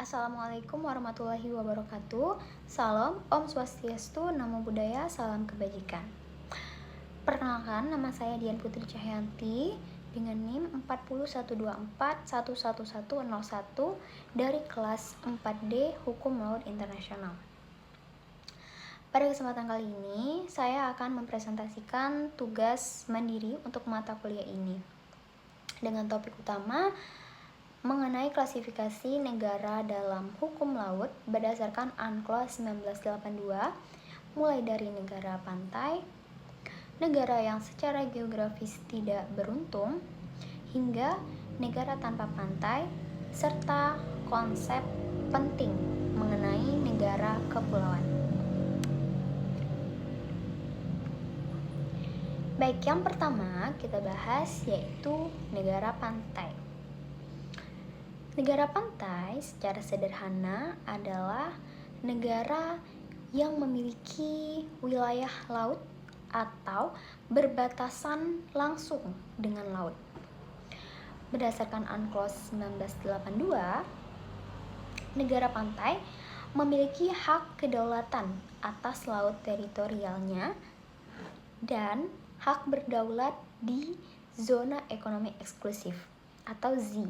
Assalamualaikum warahmatullahi wabarakatuh. Salam, Om Swastiastu, Namo Buddhaya, salam kebajikan. Perkenalkan, nama saya Dian Putri Cahyanti dengan NIM 40124111101 dari kelas 4D Hukum Laut Internasional. Pada kesempatan kali ini, saya akan mempresentasikan tugas mandiri untuk mata kuliah ini dengan topik utama mengenai klasifikasi negara dalam hukum laut berdasarkan UNCLOS 1982, mulai dari negara pantai, negara yang secara geografis tidak beruntung, hingga negara tanpa pantai, serta konsep penting mengenai negara kepulauan. Baik, yang pertama kita bahas yaitu negara pantai. Negara pantai secara sederhana adalah negara yang memiliki wilayah laut atau berbatasan langsung dengan laut. Berdasarkan UNCLOS 1982, negara pantai memiliki hak kedaulatan atas laut teritorialnya dan hak berdaulat di zona ekonomi eksklusif atau ZEE.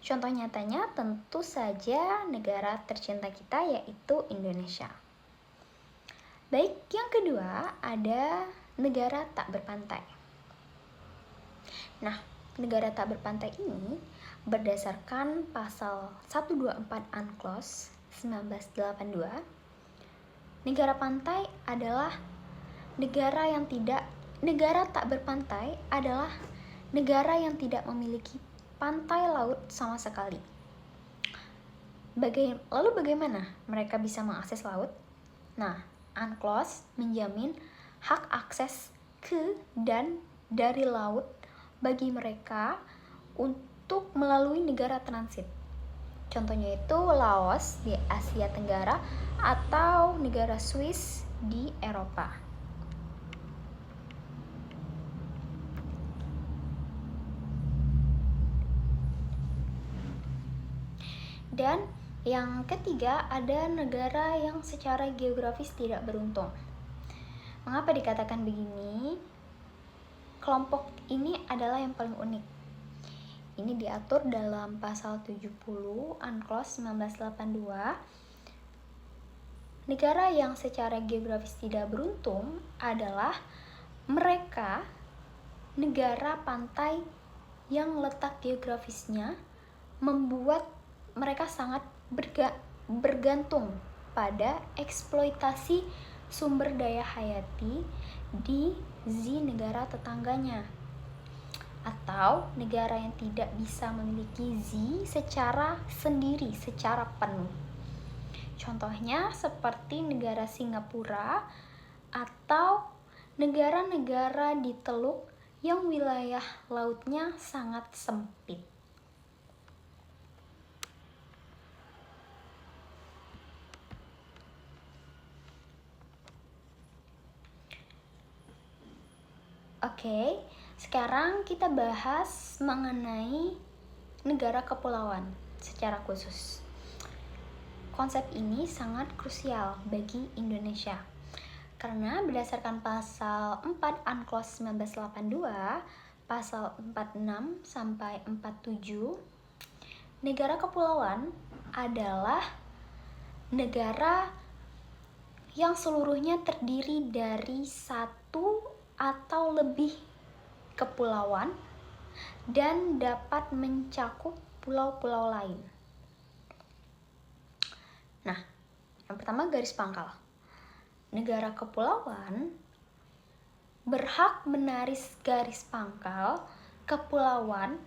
Contoh nyatanya tentu saja negara tercinta kita yaitu Indonesia. Baik, yang kedua ada negara tak berpantai. Nah, negara tak berpantai ini berdasarkan pasal 124 UNCLOS 1982, negara pantai adalah negara tak berpantai adalah negara yang tidak memiliki pantai laut sama sekali. Lalu bagaimana mereka bisa mengakses laut? Nah, UNCLOS menjamin hak akses ke dan dari laut bagi mereka untuk melalui negara transit. Contohnya itu Laos di Asia Tenggara atau negara Swiss di Eropa. Dan yang ketiga ada negara yang secara geografis tidak beruntung. Mengapa dikatakan begini? Kelompok ini adalah yang paling unik. Ini diatur dalam pasal 70 UNCLOS 1982. Negara yang secara geografis tidak beruntung adalah mereka negara pantai yang letak geografisnya membuat mereka sangat bergantung pada eksploitasi sumber daya hayati di negara tetangganya, atau negara yang tidak bisa memiliki secara sendiri, secara penuh. Contohnya seperti negara Singapura atau negara-negara di Teluk yang wilayah lautnya sangat sempit. Oke, sekarang kita bahas mengenai negara kepulauan secara khusus. Konsep ini sangat krusial bagi Indonesia karena berdasarkan pasal 4 UNCLOS 1982, pasal 46 sampai 47, negara kepulauan adalah negara yang seluruhnya terdiri dari satu atau lebih kepulauan dan dapat mencakup pulau-pulau lain. Nah, yang pertama garis pangkal. Negara kepulauan berhak menaris garis pangkal kepulauan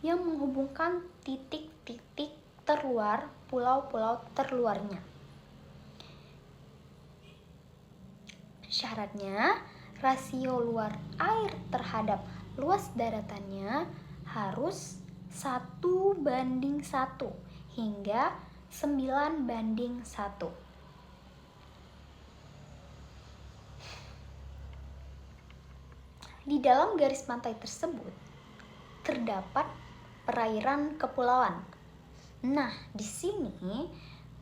yang menghubungkan titik-titik terluar pulau-pulau terluarnya. Syaratnya, rasio luar air terhadap luas daratannya harus 1:1 hingga 9:1. Di dalam garis pantai tersebut terdapat perairan kepulauan. Nah, di sini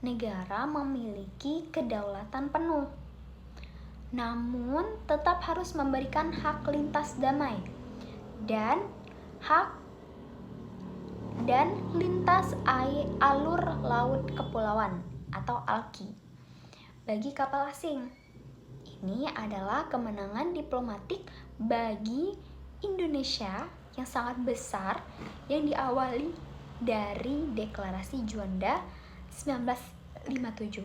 negara memiliki kedaulatan penuh, namun tetap harus memberikan hak lintas damai dan hak dan lintas alur laut kepulauan atau ALKI bagi kapal asing. Ini adalah kemenangan diplomatik bagi Indonesia yang sangat besar yang diawali dari Deklarasi Juanda 1957.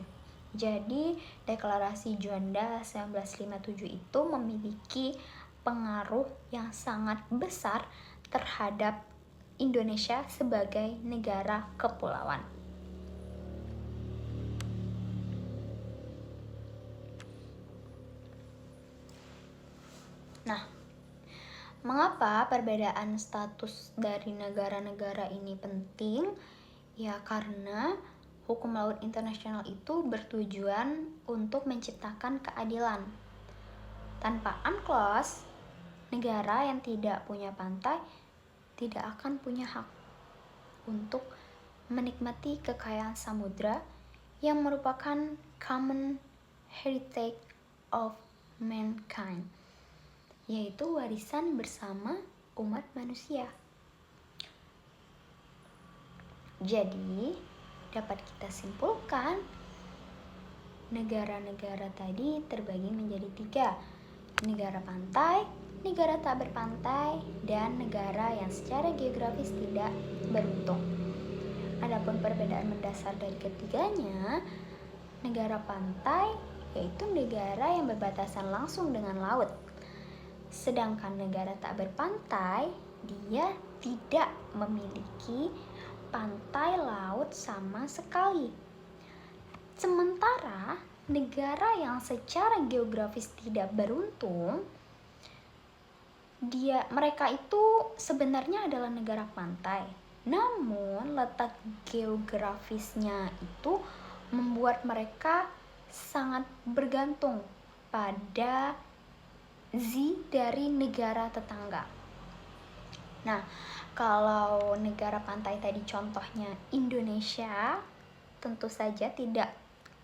Jadi, Deklarasi Juanda 1957 itu memiliki pengaruh yang sangat besar terhadap Indonesia sebagai negara kepulauan. Nah, mengapa perbedaan status dari negara-negara ini penting? Ya, karena hukum laut internasional itu bertujuan untuk menciptakan keadilan. Tanpa UNCLOS, negara yang tidak punya pantai tidak akan punya hak untuk menikmati kekayaan samudra yang merupakan common heritage of mankind, yaitu warisan bersama umat manusia. Jadi, dapat kita simpulkan, negara-negara tadi terbagi menjadi 3, negara pantai, negara tak berpantai, dan negara yang secara geografis tidak beruntung. Adapun perbedaan mendasar dari ketiganya, negara pantai yaitu negara yang berbatasan langsung dengan laut. Sedangkan negara tak berpantai, dia tidak memiliki pantai laut sama sekali. Sementara negara yang secara geografis tidak beruntung, mereka itu sebenarnya adalah negara pantai. Namun letak geografisnya itu membuat mereka sangat bergantung pada dari negara tetangga. Nah, kalau negara pantai tadi contohnya Indonesia, tentu saja tidak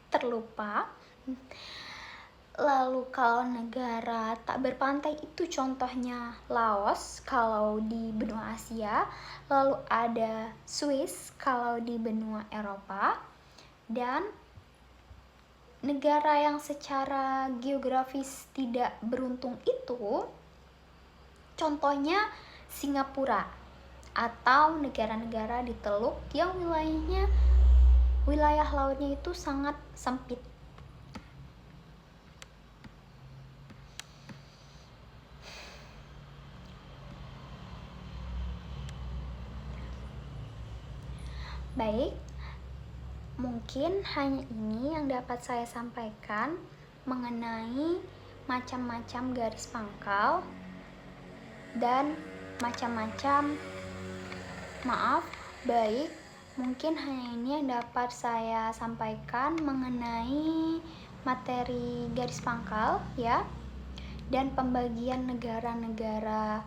terlupa. Lalu kalau negara tak berpantai itu contohnya Laos kalau di benua Asia, lalu ada Swiss kalau di benua Eropa, dan negara yang secara geografis tidak beruntung itu contohnya Singapura atau negara-negara di Teluk yang wilayah lautnya itu sangat sempit. Baik, mungkin hanya ini yang dapat saya sampaikan mengenai macam-macam garis pangkal dan macam-macam mungkin hanya ini yang dapat saya sampaikan mengenai materi garis pangkal ya, dan pembagian negara-negara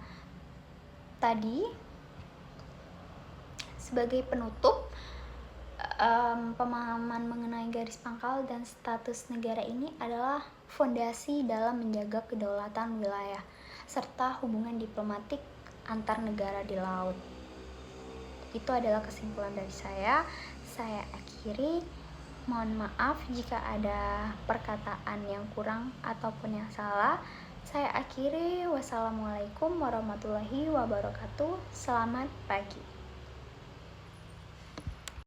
tadi. Sebagai penutup, pemahaman mengenai garis pangkal dan status negara ini adalah fondasi dalam menjaga kedaulatan wilayah serta hubungan diplomatik antar negara di laut. Itu adalah kesimpulan dari saya. Saya akhiri. Mohon maaf jika ada perkataan yang kurang ataupun yang salah. Saya akhiri. Wassalamualaikum warahmatullahi wabarakatuh. Selamat pagi.